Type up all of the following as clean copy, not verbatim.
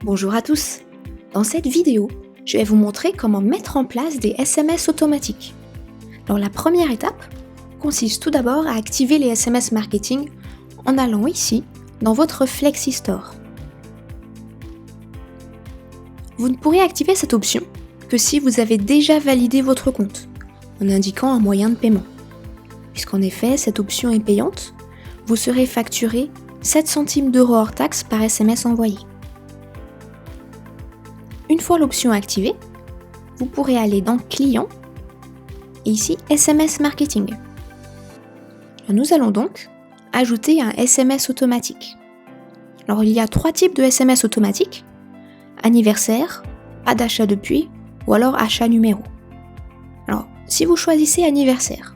Bonjour à tous. Dans cette vidéo, je vais vous montrer comment mettre en place des SMS automatiques. Alors la première étape consiste tout d'abord à activer les SMS marketing en allant ici dans votre Flexi Store. Vous ne pourrez activer cette option que si vous avez déjà validé votre compte en indiquant un moyen de paiement. Puisqu'en effet, cette option est payante, vous serez facturé 7 centimes d'euros hors taxe par SMS envoyé. Une fois l'option activée, vous pourrez aller dans Client et ici SMS Marketing. Nous allons donc ajouter un SMS automatique. Alors il y a 3 types de SMS automatiques: anniversaire, pas d'achat depuis ou alors achat numéro. Alors si vous choisissez anniversaire,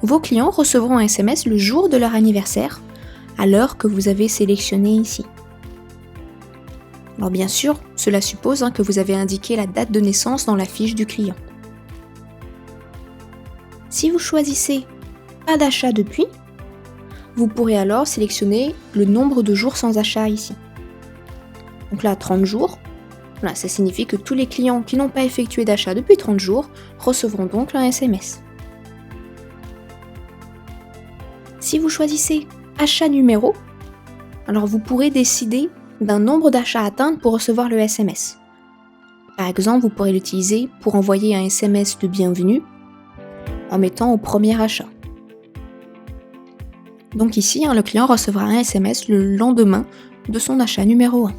vos clients recevront un SMS le jour de leur anniversaire à l'heure que vous avez sélectionnée ici. Alors bien sûr, cela suppose que vous avez indiqué la date de naissance dans la fiche du client. Si vous choisissez pas d'achat depuis, vous pourrez alors sélectionner le nombre de jours sans achat ici. Donc là, 30 jours, voilà, ça signifie que tous les clients qui n'ont pas effectué d'achat depuis 30 jours recevront donc un SMS. Si vous choisissez achat numéro, alors vous pourrez décider d'un nombre d'achats à atteindre pour recevoir le SMS. Par exemple, vous pourrez l'utiliser pour envoyer un SMS de bienvenue en mettant au premier achat. Donc ici, le client recevra un SMS le lendemain de son achat numéro 1.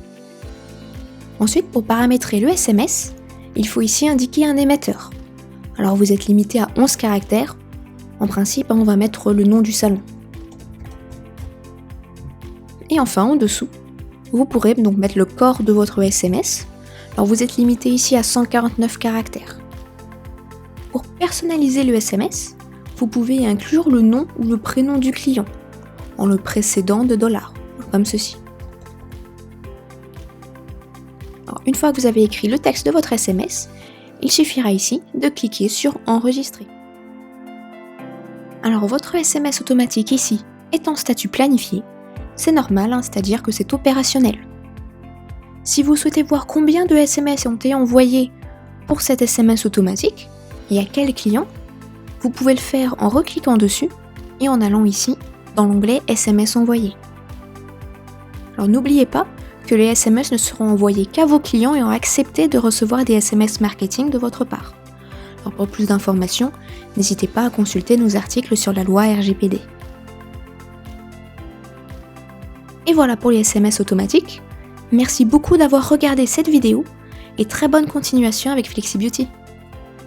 Ensuite, pour paramétrer le SMS, il faut ici indiquer un émetteur. Alors vous êtes limité à 11 caractères. En principe, on va mettre le nom du salon. Et enfin, en dessous, vous pourrez donc mettre le corps de votre SMS. Alors vous êtes limité ici à 149 caractères. Pour personnaliser le SMS, vous pouvez inclure le nom ou le prénom du client en le précédant de $, comme ceci. Alors, une fois que vous avez écrit le texte de votre SMS, il suffira ici de cliquer sur Enregistrer. Alors votre SMS automatique ici est en statut planifié. C'est normal, c'est-à-dire que c'est opérationnel. Si vous souhaitez voir combien de SMS ont été envoyés pour cet SMS automatique et à quel client, vous pouvez le faire en recliquant dessus et en allant ici dans l'onglet SMS envoyés. Alors n'oubliez pas que les SMS ne seront envoyés qu'à vos clients ayant accepté de recevoir des SMS marketing de votre part. Alors pour plus d'informations, n'hésitez pas à consulter nos articles sur la loi RGPD. Et voilà pour les SMS automatiques. Merci beaucoup d'avoir regardé cette vidéo et très bonne continuation avec FlexiBeauty.